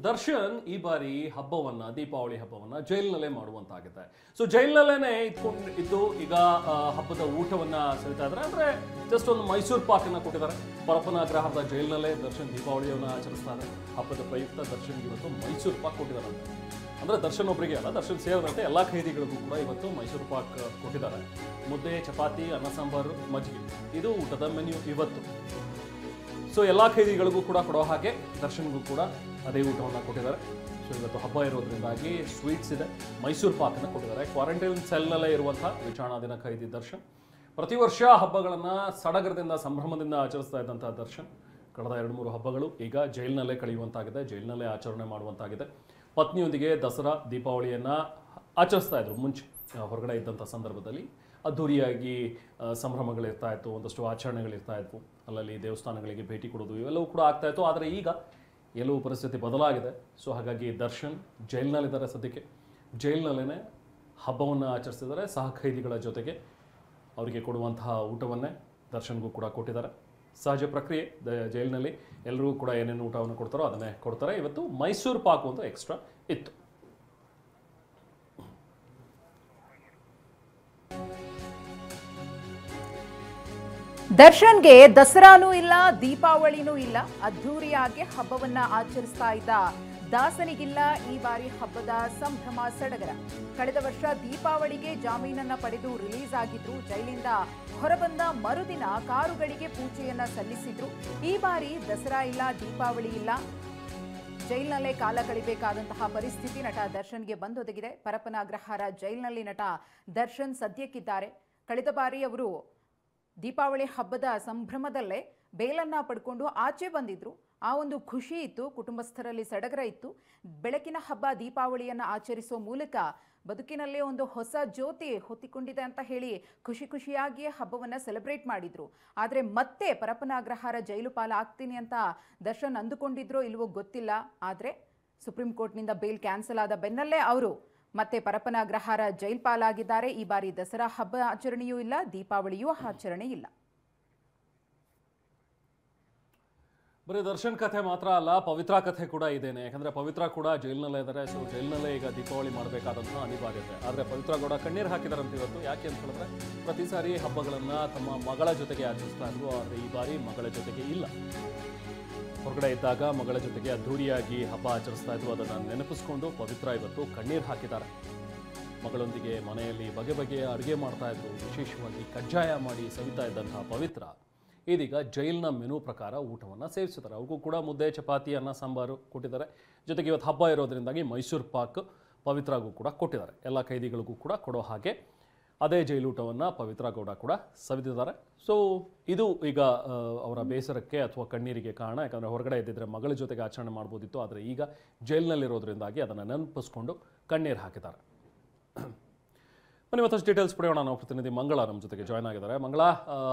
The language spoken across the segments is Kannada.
ದರ್ಶನ್ ಈ ಬಾರಿ ಹಬ್ಬವನ್ನ ದೀಪಾವಳಿ ಹಬ್ಬವನ್ನ ಜೈಲಿನಲ್ಲೇ ಮಾಡುವಂತಾಗಿದೆ. ಸೊ ಜೈಲಿನಲ್ಲೇನೆ ಇದ್ದು ಈಗ ಹಬ್ಬದ ಊಟವನ್ನ ಸವಿತಾ ಇದ್ದಾರೆ. ಅಂದ್ರೆ ಜಸ್ಟ್ ಒಂದು ಮೈಸೂರು ಪಾಕ್ ಅನ್ನ ಕೊಟ್ಟಿದ್ದಾರೆ. ಪರಪ್ಪನ ಅಗ್ರಹಾರದ ಜೈಲಿನಲ್ಲೇ ದರ್ಶನ್ ದೀಪಾವಳಿಯನ್ನ ಆಚರಿಸ್ತಾ ಇದ್ದಾರೆ. ಹಬ್ಬದ ಪ್ರಯುಕ್ತ ದರ್ಶನ್ ಇವತ್ತು ಮೈಸೂರು ಪಾಕ್ ಕೊಟ್ಟಿದ್ದಾರೆ. ಅಂದ್ರೆ ದರ್ಶನ್ ಒಬ್ಬರಿಗೆ ಅಲ್ಲ, ದರ್ಶನ್ ಸೇರಿದಂತೆ ಎಲ್ಲ ಖೈದಿಗಳಿಗೂ ಕೂಡ ಇವತ್ತು ಮೈಸೂರು ಪಾಕ್ ಕೊಟ್ಟಿದ್ದಾರೆ. ಮುದ್ದೆ, ಚಪಾತಿ, ಅನ್ನ ಸಾಂಬಾರು, ಮಜ್ಜಿಗೆ, ಇದು ಊಟದ ಮೆನ್ಯೂ ಇವತ್ತು. ಸೊ ಎಲ್ಲ ಖೈದಿಗಳಿಗೂ ಕೂಡ ಕೊಡೋ ಹಾಗೆ ದರ್ಶನ್ಗೂ ಕೂಡ ಅದೇ ಊಟವನ್ನು ಕೊಟ್ಟಿದ್ದಾರೆ. ಸೊ ಇವತ್ತು ಹಬ್ಬ ಇರೋದ್ರಿಂದಾಗಿ ಸ್ವೀಟ್ಸ್ ಇದೆ, ಮೈಸೂರು ಪಾಕನ್ನು ಕೊಟ್ಟಿದ್ದಾರೆ. ಕ್ವಾರಂಟೈನ್ ಸೆಲ್ನಲ್ಲೇ ಇರುವಂಥ ವಿಚಾರಣಾಧೀನ ಖೈದಿ ದರ್ಶನ್ ಪ್ರತಿ ವರ್ಷ ಹಬ್ಬಗಳನ್ನು ಸಡಗರದಿಂದ ಸಂಭ್ರಮದಿಂದ ಆಚರಿಸ್ತಾ ಇದ್ದಂಥ ದರ್ಶನ್ ಕಳೆದ 2-3 ಹಬ್ಬಗಳು ಈಗ ಜೈಲಿನಲ್ಲೇ ಕಳೆಯುವಂತಾಗಿದೆ, ಜೈಲಿನಲ್ಲೇ ಆಚರಣೆ ಮಾಡುವಂತಾಗಿದೆ. ಪತ್ನಿಯೊಂದಿಗೆ ದಸರಾ ದೀಪಾವಳಿಯನ್ನು ಆಚರಿಸ್ತಾ ಇದ್ರು. ಮುಂಚೆ ಹೊರಗಡೆ ಇದ್ದಂಥ ಸಂದರ್ಭದಲ್ಲಿ ಅದ್ಧೂರಿಯಾಗಿ ಸಂಭ್ರಮಗಳಿರ್ತಾ ಇತ್ತು, ಒಂದಷ್ಟು ಆಚರಣೆಗಳಿರ್ತಾ ಇದ್ವು, ಅಲ್ಲಲ್ಲಿ ದೇವಸ್ಥಾನಗಳಿಗೆ ಭೇಟಿ ಕೊಡೋದು ಇವೆಲ್ಲವೂ ಕೂಡ ಆಗ್ತಾ ಇತ್ತು. ಆದರೆ ಈಗ ಎಲ್ಲವೂ ಪರಿಸ್ಥಿತಿ ಬದಲಾಗಿದೆ. ಸೊ ಹಾಗಾಗಿ ದರ್ಶನ್ ಜೈಲಿನಲ್ಲಿದ್ದಾರೆ. ಸದ್ಯಕ್ಕೆ ಜೈಲಿನಲ್ಲೇ ಹಬ್ಬವನ್ನು ಆಚರಿಸಿದ್ದಾರೆ. ಸಹ ಖೈದಿಗಳ ಜೊತೆಗೆ ಅವರಿಗೆ ಕೊಡುವಂತಹ ಊಟವನ್ನೇ ದರ್ಶನ್ಗೂ ಕೂಡ ಕೊಟ್ಟಿದ್ದಾರೆ. ಸಹಜ ಪ್ರಕ್ರಿಯೆ, ಜೈಲಿನಲ್ಲಿ ಎಲ್ಲರಿಗೂ ಕೂಡ ಏನೇನು ಊಟವನ್ನು ಕೊಡ್ತಾರೋ ಅದನ್ನೇ ಕೊಡ್ತಾರೆ. ಇವತ್ತು ಮೈಸೂರು ಪಾಕು ಅಂತ ಎಕ್ಸ್ಟ್ರಾ ಇತ್ತು. ದರ್ಶನ್ಗೆ ದಸರಾನೂ ಇಲ್ಲ, ದೀಪಾವಳಿನೂ ಇಲ್ಲ. ಅದ್ಧೂರಿಯಾಗಿ ಹಬ್ಬವನ್ನ ಆಚರಿಸ್ತಾ ಇದ್ದ ದಾಸನಿಗಿಲ್ಲ ಈ ಬಾರಿ ಹಬ್ಬದ ಸಂಭ್ರಮ ಸಡಗರ. ಕಳೆದ ವರ್ಷ ದೀಪಾವಳಿಗೆ ಜಾಮೀನನ್ನ ಪಡೆದು ರಿಲೀಸ್ ಆಗಿದ್ರು. ಜೈಲಿಂದ ಹೊರಬಂದ ಮರುದಿನ ಕಾರುಗಳಿಗೆ ಪೂಜೆಯನ್ನ ಸಲ್ಲಿಸಿದ್ರು. ಈ ಬಾರಿ ದಸರಾ ಇಲ್ಲ, ದೀಪಾವಳಿ ಇಲ್ಲ, ಜೈಲಿನಲ್ಲೇ ಕಾಲ ಕಳಿಬೇಕಾದಂತಹ ಪರಿಸ್ಥಿತಿ ನಟ ದರ್ಶನ್ಗೆ ಬಂದೊದಗಿದೆ. ಪರಪ್ಪನ ಅಗ್ರಹಾರ ಜೈಲಿನಲ್ಲಿ ನಟ ದರ್ಶನ್ ಸದ್ಯಕ್ಕಿದ್ದಾರೆ. ಕಳೆದ ಬಾರಿ ಅವರು ದೀಪಾವಳಿ ಹಬ್ಬದ ಸಂಭ್ರಮದಲ್ಲೇ ಬೇಲನ್ನ ಪಡ್ಕೊಂಡು ಆಚೆ ಬಂದಿದ್ರು. ಆ ಒಂದು ಖುಷಿ ಇತ್ತು, ಕುಟುಂಬಸ್ಥರಲ್ಲಿ ಸಡಗರ ಇತ್ತು. ಬೆಳಕಿನ ಹಬ್ಬ ದೀಪಾವಳಿಯನ್ನು ಆಚರಿಸೋ ಮೂಲಕ ಬದುಕಿನಲ್ಲೇ ಒಂದು ಹೊಸ ಜ್ಯೋತಿ ಹೊತ್ತಿಕೊಂಡಿದೆ ಅಂತ ಹೇಳಿ ಖುಷಿಯಾಗಿಯೇ ಹಬ್ಬವನ್ನು ಸೆಲೆಬ್ರೇಟ್ ಮಾಡಿದ್ರು. ಆದರೆ ಮತ್ತೆ ಪರಪ್ಪನ ಅಗ್ರಹಾರ ಜೈಲು ಪಾಲಾಗ್ತೀನಿ ಅಂತ ದರ್ಶನ್ ಅಂದುಕೊಂಡಿದ್ರೋ ಇಲ್ವೋ ಗೊತ್ತಿಲ್ಲ. ಆದರೆ ಸುಪ್ರೀಂ ಕೋರ್ಟ್ನಿಂದ ಬೇಲ್ ಕ್ಯಾನ್ಸಲ್ ಆದ ಬೆನ್ನಲ್ಲೇ ಅವರು ಮತ್ತೆ ಪರಪ್ಪನ ಅಗ್ರಹಾರ ಜೈಲ್ ಪಾಲಾಗಿದ್ದಾರೆ. ಈ ಬಾರಿ ದಸರಾ ಹಬ್ಬ ಆಚರಣೆಯೂ ಇಲ್ಲ, ದೀಪಾವಳಿಯೂ ಆಚರಣೆ ಇಲ್ಲ. ಬರೀ ದರ್ಶನ್ ಕಥೆ ಮಾತ್ರ ಅಲ್ಲ, ಪವಿತ್ರ ಕಥೆ ಕೂಡ ಇದೇನೆ. ಯಾಕಂದ್ರೆ ಪವಿತ್ರ ಕೂಡ ಜೈಲಿನಲ್ಲೇ ಇದ್ದಾರೆ. ಸೊ ಜೈಲಿನಲ್ಲೇ ಈಗ ದೀಪಾವಳಿ ಮಾಡಬೇಕಾದಂತಹ ಅನಿವಾರ್ಯತೆ. ಆದರೆ ಪವಿತ್ರ ಗೌಡ ಕಣ್ಣೀರು ಹಾಕಿದಾರಂತ ಇವತ್ತು. ಯಾಕೆ ಅಂತ ಹೇಳಿದ್ರೆ ಪ್ರತಿ ಸಾರಿ ಹಬ್ಬಗಳನ್ನು ತಮ್ಮ ಮಗಳ ಜೊತೆಗೆ ಆಚರಿಸ್ತಾ ಇದ್ರು. ಆದರೆ ಈ ಬಾರಿ ಮಗಳ ಜೊತೆಗೆ ಇಲ್ಲ. ಹೊರಗಡೆ ಇದ್ದಾಗ ಮಗಳ ಜೊತೆಗೆ ಅದ್ಧೂರಿಯಾಗಿ ಹಬ್ಬ ಆಚರಿಸ್ತಾ ಇದ್ರು. ಅದನ್ನು ನೆನಪಿಸ್ಕೊಂಡು ಪವಿತ್ರ ಇವತ್ತು ಕಣ್ಣೀರು ಹಾಕಿದ್ದಾರೆ. ಮಗಳೊಂದಿಗೆ ಮನೆಯಲ್ಲಿ ಬಗೆ ಬಗೆಯ ಅಡುಗೆ ಮಾಡ್ತಾ ಇದ್ರು. ವಿಶೇಷವಾಗಿ ಕಜ್ಜಾಯ ಮಾಡಿ ಸವಿತಾ ಇದ್ದಂತಹ ಪವಿತ್ರ ಇದೀಗ ಜೈಲಿನ ಮೆನು ಪ್ರಕಾರ ಊಟವನ್ನು ಸೇವಿಸಿದ್ದಾರೆ. ಅವ್ರಿಗೂ ಕೂಡ ಮುದ್ದೆ, ಚಪಾತಿ, ಅನ್ನ ಸಾಂಬಾರು ಕೊಟ್ಟಿದ್ದಾರೆ. ಜೊತೆಗೆ ಇವತ್ತು ಹಬ್ಬ ಇರೋದ್ರಿಂದಾಗಿ ಮೈಸೂರು ಪಾಕ್ ಪವಿತ್ರಾಗೂ ಕೂಡ ಕೊಟ್ಟಿದ್ದಾರೆ. ಎಲ್ಲ ಖೈದಿಗಳಿಗೂ ಕೂಡ ಕೊಡೋ ಹಾಗೆ ಅದೇ ಜೈಲೂಟವನ್ನು ಪವಿತ್ರ ಗೌಡ ಕೂಡ ಸವಿದಿದ್ದಾರೆ. ಸೊ ಇದು ಈಗ ಅವರ ಬೇಸರಕ್ಕೆ ಅಥವಾ ಕಣ್ಣೀರಿಗೆ ಕಾರಣ. ಯಾಕಂದರೆ ಹೊರಗಡೆ ಇದ್ದಿದ್ರೆ ಮಗಳ ಜೊತೆಗೆ ಆಚರಣೆ ಮಾಡ್ಬೋದಿತ್ತು. ಆದರೆ ಈಗ ಜೈಲಿನಲ್ಲಿರೋದ್ರಿಂದಾಗಿ ಅದನ್ನು ನೆನಪಿಸ್ಕೊಂಡು ಕಣ್ಣೀರು ಹಾಕಿದ್ದಾರೆ. ಬನ್ನಿ ಮತ್ತಷ್ಟು ಡೀಟೇಲ್ಸ್ ಪಡೆಯೋಣ. ನಾವು ಪ್ರತಿನಿಧಿ ಮಂಗಳ ನಮ್ಮ ಜೊತೆಗೆ ಜಾಯ್ನ್ ಆಗಿದ್ದಾರೆ. ಮಂಗಳ,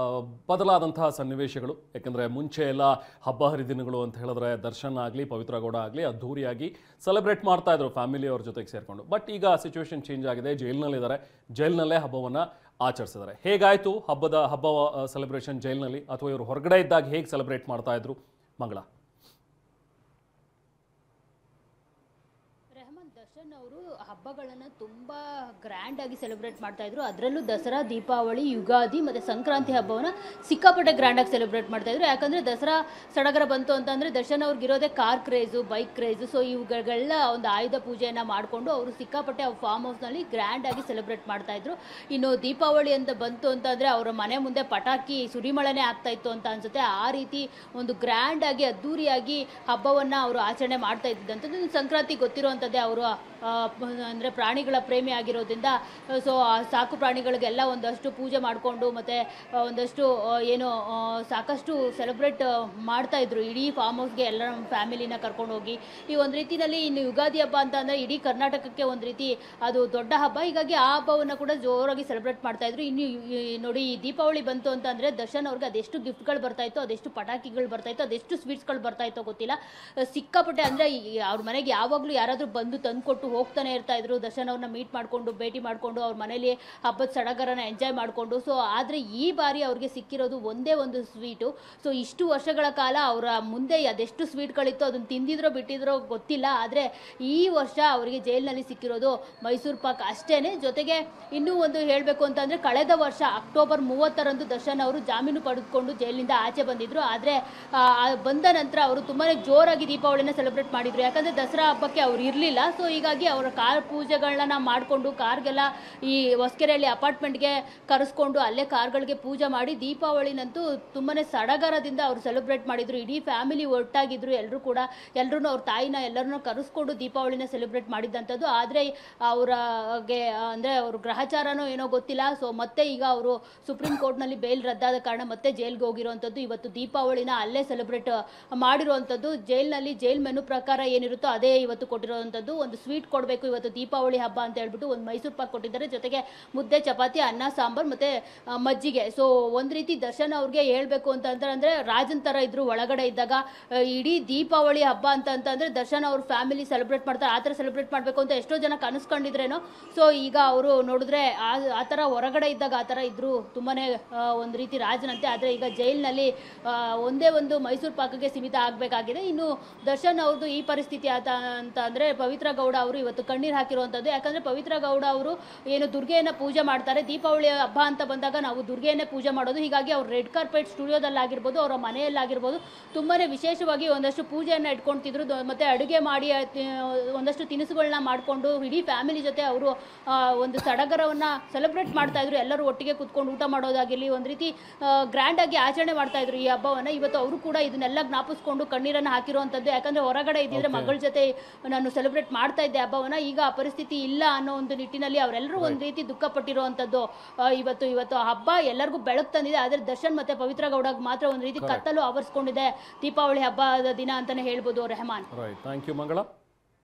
ಬದಲಾದಂತಹ ಸನ್ನಿವೇಶಗಳು, ಯಾಕೆಂದರೆ ಮುಂಚೆ ಎಲ್ಲ ಹಬ್ಬ ಹರಿದಿನಗಳು ಅಂತ ಹೇಳಿದ್ರೆ ದರ್ಶನ್ ಆಗಲಿ ಪವಿತ್ರ ಗೌಡ ಆಗಲಿ ಅದ್ಧೂರಿಯಾಗಿ ಸೆಲೆಬ್ರೇಟ್ ಮಾಡ್ತಾ ಇದ್ರು ಫ್ಯಾಮಿಲಿಯವ್ರ ಜೊತೆಗೆ ಸೇರಿಕೊಂಡು. ಬಟ್ ಈಗ ಸಿಚುವೇಶನ್ ಚೇಂಜ್ ಆಗಿದೆ. ಜೈಲಿನಲ್ಲಿದ್ದಾರೆ, ಜೈಲಿನಲ್ಲೇ ಹಬ್ಬವನ್ನು ಆಚರಿಸಿದ್ದಾರೆ. ಹೇಗಾಯಿತು ಹಬ್ಬ ಸೆಲೆಬ್ರೇಷನ್ ಜೈಲಿನಲ್ಲಿ, ಅಥವಾ ಇವರು ಹೊರಗಡೆ ಇದ್ದಾಗ ಹೇಗೆ ಸೆಲೆಬ್ರೇಟ್ ಮಾಡ್ತಾ ಇದ್ರು ಮಂಗಳ? ದರ್ಶನ್ ಅವರು ಹಬ್ಬಗಳನ್ನು ತುಂಬ ಗ್ರ್ಯಾಂಡಾಗಿ ಸೆಲೆಬ್ರೇಟ್ ಮಾಡ್ತಾ ಇದ್ರು. ಅದರಲ್ಲೂ ದಸರಾ, ದೀಪಾವಳಿ, ಯುಗಾದಿ ಮತ್ತು ಸಂಕ್ರಾಂತಿ ಹಬ್ಬವನ್ನು ಸಿಕ್ಕಾಪಟ್ಟೆ ಗ್ರ್ಯಾಂಡಾಗಿ ಸೆಲೆಬ್ರೇಟ್ ಮಾಡ್ತಾ ಇದ್ರು. ಯಾಕಂದರೆ ದಸರಾ ಸಡಗರ ಬಂತು ಅಂತಂದರೆ ದರ್ಶನ್ ಅವ್ರಿಗಿರೋದೇ car craze, bike craze. So ಇವುಗಳೆಲ್ಲ ಒಂದು ಆಯುಧ ಪೂಜೆಯನ್ನು ಮಾಡಿಕೊಂಡು ಅವರು ಸಿಕ್ಕಾಪಟ್ಟೆ ಫಾರ್ಮ್ ಹೌಸ್ನಲ್ಲಿ ಗ್ರ್ಯಾಂಡಾಗಿ ಸೆಲೆಬ್ರೇಟ್ ಮಾಡ್ತಾ ಇದ್ರು. ಇನ್ನು ದೀಪಾವಳಿ ಅಂತ ಬಂತು ಅಂತಂದರೆ ಅವರ ಮನೆ ಮುಂದೆ ಪಟಾಕಿ ಸುರಿಮಳೆನೇ ಆಗ್ತಾ ಇತ್ತು ಅಂತ ಅನ್ಸುತ್ತೆ. ಆ ರೀತಿ ಒಂದು ಗ್ರ್ಯಾಂಡಾಗಿ ಅದ್ಧೂರಿಯಾಗಿ ಹಬ್ಬವನ್ನು ಅವರು ಆಚರಣೆ ಮಾಡ್ತಾ ಇದ್ದಿದ್ದಂಥದ್ದು. ಸಂಕ್ರಾಂತಿ ಗೊತ್ತಿರುವಂಥದ್ದೇ, ಅವರು ಅಂದರೆ ಪ್ರಾಣಿಗಳ ಪ್ರೇಮಿ ಆಗಿರೋದ್ರಿಂದ ಸೊ ಸಾಕು ಪ್ರಾಣಿಗಳಿಗೆಲ್ಲ ಒಂದಷ್ಟು ಪೂಜೆ ಮಾಡಿಕೊಂಡು ಮತ್ತು ಒಂದಷ್ಟು ಏನು ಸಾಕಷ್ಟು ಸೆಲೆಬ್ರೇಟ್ ಮಾಡ್ತಾಯಿದ್ರು. ಇಡೀ ಫಾರ್ಮ್ ಹೌಸ್ಗೆ ಎಲ್ಲ ನಮ್ಮ ಫ್ಯಾಮಿಲಿನ ಕರ್ಕೊಂಡು ಹೋಗಿ ಈ ಒಂದು ರೀತಿಯಲ್ಲಿ. ಇನ್ನು ಯುಗಾದಿ ಹಬ್ಬ ಅಂತ ಅಂದರೆ ಇಡೀ ಕರ್ನಾಟಕಕ್ಕೆ ಒಂದು ರೀತಿ ಅದು ದೊಡ್ಡ ಹಬ್ಬ. ಹೀಗಾಗಿ ಆ ಹಬ್ಬವನ್ನು ಕೂಡ ಜೋರಾಗಿ ಸೆಲೆಬ್ರೇಟ್ ಮಾಡ್ತಾಯಿದ್ರು. ಇನ್ನು ನೋಡಿ, ಈ ದೀಪಾವಳಿ ಬಂತು ಅಂತ ಅಂದರೆ ದರ್ಶನ್ ಅವ್ರಿಗೆ ಅದೆಷ್ಟು ಗಿಫ್ಟ್ಗಳು ಬರ್ತಾಯಿತ್ತು, ಅದೆಷ್ಟು ಪಟಾಕಿಗಳು ಬರ್ತಾಯಿತ್ತು, ಅದೆಷ್ಟು ಸ್ವೀಟ್ಸ್ಗಳು ಬರ್ತಾಯಿತ್ತೋ ಗೊತ್ತಿಲ್ಲ. ಸಿಕ್ಕಾಪಟ್ಟೆ ಅಂದರೆ ಅವ್ರ ಮನೆಗೆ ಯಾವಾಗಲೂ ಯಾರಾದರೂ ಬಂದು ತಂದುಕೊಟ್ಟು ಹೋಗ್ತಾನೆ ಇರ್ತಾ ಇದ್ರು. ದರ್ಶನ್ ಅವ್ರನ್ನ ಮೀಟ್ ಮಾಡಿಕೊಂಡು ಭೇಟಿ ಮಾಡಿಕೊಂಡು ಅವ್ರ ಮನೇಲಿ ಹಬ್ಬದ ಸಡಗರನ ಎಂಜಾಯ್ ಮಾಡಿಕೊಂಡು. ಸೊ ಆದರೆ ಈ ಬಾರಿ ಅವ್ರಿಗೆ ಸಿಕ್ಕಿರೋದು ಒಂದೇ ಒಂದು ಸ್ವೀಟು. ಸೊ ಇಷ್ಟು ವರ್ಷಗಳ ಕಾಲ ಅವರ ಮುಂದೆ ಅದೆಷ್ಟು ಸ್ವೀಟ್ಗಳಿತ್ತು ಅದನ್ನು ತಿಂದಿದ್ರೋ ಬಿಟ್ಟಿದ್ರೋ ಗೊತ್ತಿಲ್ಲ. ಆದರೆ ಈ ವರ್ಷ ಅವರಿಗೆ ಜೈಲಿನಲ್ಲಿ ಸಿಕ್ಕಿರೋದು ಮೈಸೂರು ಪಾಕ್ ಅಷ್ಟೇನೆ. ಜೊತೆಗೆ ಇನ್ನೂ ಒಂದು ಹೇಳಬೇಕು ಅಂತಂದರೆ, ಕಳೆದ ವರ್ಷ ಅಕ್ಟೋಬರ್ 30ರಂದು ದರ್ಶನ್ ಅವರು ಜಾಮೀನು ಪಡೆದುಕೊಂಡು ಜೈಲಿನಿಂದ ಆಚೆ ಬಂದಿದ್ರು. ಆದರೆ ಬಂದ ನಂತರ ಅವರು ತುಂಬಾ ಜೋರಾಗಿ ದೀಪಾವಳಿನ ಸೆಲೆಬ್ರೇಟ್ ಮಾಡಿದ್ರು. ಯಾಕಂದರೆ ದಸರಾ ಹಬ್ಬಕ್ಕೆ ಅವ್ರು ಇರಲಿಲ್ಲ. ಸೊ ಹೀಗಾಗಿ ಅವರ ಕಾರ್ ಪೂಜೆಗಳನ್ನ ಮಾಡಿಕೊಂಡು ಕಾರ್ಗೆಲ್ಲ ಈ ಹೊಸಕೆರೆಯಲ್ಲಿ ಅಪಾರ್ಟ್ಮೆಂಟ್ಗೆ ಕರೆಸ್ಕೊಂಡು ಅಲ್ಲೇ ಕಾರ್ಗಳಿಗೆ ಪೂಜೆ ಮಾಡಿ ದೀಪಾವಳಿನಂತೂ ತುಂಬಾ ಸಡಗರದಿಂದ ಅವರು ಸೆಲೆಬ್ರೇಟ್ ಮಾಡಿದ್ರು. ಇಡೀ ಫ್ಯಾಮಿಲಿ ಒಟ್ಟಾಗಿದ್ರು. ಎಲ್ಲರೂ ಅವ್ರ ತಾಯಿನ ಎಲ್ಲರನ್ನೂ ಕರೆಸ್ಕೊಂಡು ದೀಪಾವಳಿನ ಸೆಲೆಬ್ರೇಟ್ ಮಾಡಿದ್ದಂಥದ್ದು. ಆದರೆ ಅವ್ರಿಗೆ ಅಂದರೆ ಅವ್ರ ಗ್ರಹಚಾರನೋ ಏನೋ ಗೊತ್ತಿಲ್ಲ. ಸೊ ಮತ್ತೆ ಈಗ ಅವರು ಸುಪ್ರೀಂ ಕೋರ್ಟ್ನಲ್ಲಿ ಬೇಲ್ ರದ್ದಾದ ಕಾರಣ ಮತ್ತೆ ಜೈಲ್ಗೆ ಹೋಗಿರುವಂಥದ್ದು. ಇವತ್ತು ದೀಪಾವಳಿನ ಅಲ್ಲೇ ಸೆಲೆಬ್ರೇಟ್ ಮಾಡಿರುವಂಥದ್ದು. ಜೈಲ್ನಲ್ಲಿ ಜೈಲ್ ಮೆನು ಪ್ರಕಾರ ಏನಿರುತ್ತೋ ಅದೇ ಇವತ್ತು ಕೊಟ್ಟಿರುವಂಥದ್ದು. ಒಂದು ಸ್ವೀಟ್ ಕೊಡಬೇಕು ಇವತ್ತು ದೀಪಾವಳಿ ಹಬ್ಬ ಅಂತ ಹೇಳ್ಬಿಟ್ಟು ಒಂದು ಮೈಸೂರು ಪಾಕ್ ಕೊಟ್ಟಿದ್ದಾರೆ. ಜೊತೆಗೆ ಮುದ್ದೆ, ಚಪಾತಿ, ಅನ್ನ, ಸಾಂಬಾರ್ ಮತ್ತೆ ಮಜ್ಜಿಗೆ. ಸೊ ಒಂದು ರೀತಿ ದರ್ಶನ್ ಅವ್ರಿಗೆ ಹೇಳ್ಬೇಕು ಅಂತಂದ್ರೆ ರಾಜನ್ ಥರ ಇದ್ರು ಒಳಗಡೆ ಇದ್ದಾಗ. ಇಡೀ ದೀಪಾವಳಿ ಹಬ್ಬ ಅಂತಂದ್ರೆ ದರ್ಶನ್ ಅವ್ರ ಫ್ಯಾಮಿಲಿ ಸೆಲೆಬ್ರೇಟ್ ಮಾಡ್ತಾರೆ. ಆ ಥರ ಸೆಲೆಬ್ರೇಟ್ ಮಾಡಬೇಕು ಅಂತ ಎಷ್ಟೋ ಜನ ಕನಸ್ಕೊಂಡಿದ್ರೇನೋ. ಸೊ ಈಗ ಅವರು ನೋಡಿದ್ರೆ ಆ ಥರ ಹೊರಗಡೆ ಇದ್ದಾಗ ಆ ಥರ ಇದ್ರು, ತುಂಬಾ ಒಂದು ರೀತಿ ರಾಜನಂತೆ. ಆದರೆ ಈಗ ಜೈಲಿನಲ್ಲಿ ಒಂದೇ ಒಂದು ಮೈಸೂರು ಪಾಕಕ್ಕೆ ಸೀಮಿತ ಆಗಬೇಕಾಗಿದೆ. ಇನ್ನು ದರ್ಶನ್ ಅವ್ರದ್ದು ಈ ಪರಿಸ್ಥಿತಿ ಅಂತ ಅಂದರೆ ಪವಿತ್ರ ಗೌಡ ಅವರು ಇವತ್ತು ಕಣ್ಣೀರು ಹಾಕಿರುವಂಥದ್ದು. ಯಾಕಂದರೆ ಪವಿತ್ರ ಗೌಡ ಅವರು ಏನು ದುರ್ಗೆಯನ್ನು ಪೂಜೆ ಮಾಡ್ತಾರೆ. ದೀಪಾವಳಿ ಹಬ್ಬ ಅಂತ ಬಂದಾಗ ನಾವು ದುರ್ಗೆಯನ್ನೇ ಪೂಜೆ ಮಾಡೋದು. ಹೀಗಾಗಿ ಅವ್ರು ರೆಡ್ ಕಾರ್ಪೆಟ್ ಸ್ಟುಡಿಯೋದಲ್ಲಾಗಿರ್ಬೋದು, ಅವರ ಮನೆಯಲ್ಲಾಗಿರ್ಬೋದು ತುಂಬಾ ವಿಶೇಷವಾಗಿ ಒಂದಷ್ಟು ಪೂಜೆಯನ್ನು ಇಟ್ಕೊಳ್ತಿದ್ರು. ಮತ್ತು ಅಡುಗೆ ಮಾಡಿ ಒಂದಷ್ಟು ತಿನಿಸುಗಳನ್ನ ಮಾಡಿಕೊಂಡು ಇಡೀ ಫ್ಯಾಮಿಲಿ ಜೊತೆ ಅವರು ಒಂದು ಸಡಗರವನ್ನು ಸೆಲೆಬ್ರೇಟ್ ಮಾಡ್ತಾ ಇದ್ರು. ಎಲ್ಲರೂ ಒಟ್ಟಿಗೆ ಕುತ್ಕೊಂಡು ಊಟ ಮಾಡೋದಾಗಿರಲಿ, ಒಂದು ರೀತಿ ಗ್ರ್ಯಾಂಡಾಗಿ ಆಚರಣೆ ಮಾಡ್ತಾ ಇದ್ರು ಈ ಹಬ್ಬವನ್ನು. ಇವತ್ತು ಅವರು ಕೂಡ ಇದನ್ನೆಲ್ಲ ಜ್ಞಾಪಿಸ್ಕೊಂಡು ಕಣ್ಣೀರನ್ನು ಹಾಕಿರುವಂಥದ್ದು. ಯಾಕಂದರೆ ಹೊರಗಡೆ ಇದ್ದಿದ್ರೆ ಮಗಳ ಜೊತೆ ನಾನು ಸೆಲೆಬ್ರೇಟ್ ಮಾಡ್ತಾ ಇದ್ದೆ ಹಬ್ಬವನ್ನು, ಈಗ ಆ ಪರಿಸ್ಥಿತಿ ಇಲ್ಲ ಅನ್ನೋ ಒಂದು ನಿಟ್ಟಿನಲ್ಲಿ ಅವರೆಲ್ಲರೂ ಒಂದು ರೀತಿ ದುಃಖ ಪಟ್ಟಿರುವಂಥದ್ದು. ಇವತ್ತು ಹಬ್ಬ ಎಲ್ಲರಿಗೂ ಬೆಳಕು ತಂದಿದೆ. ಆದರೆ ದರ್ಶನ್ ಮತ್ತೆ ಪವಿತ್ರ ಗೌಡಗೆ ಮಾತ್ರ ಒಂದು ರೀತಿ ಕತ್ತಲು ಆವರಿಸ್ಕೊಂಡಿದೆ ದೀಪಾವಳಿ ಹಬ್ಬದ ದಿನ ಅಂತಾನೆ ಹೇಳ್ಬೋದು. ರೆಹಮಾನ್, ಥ್ಯಾಂಕ್ ಯು ಮಂಗಳ.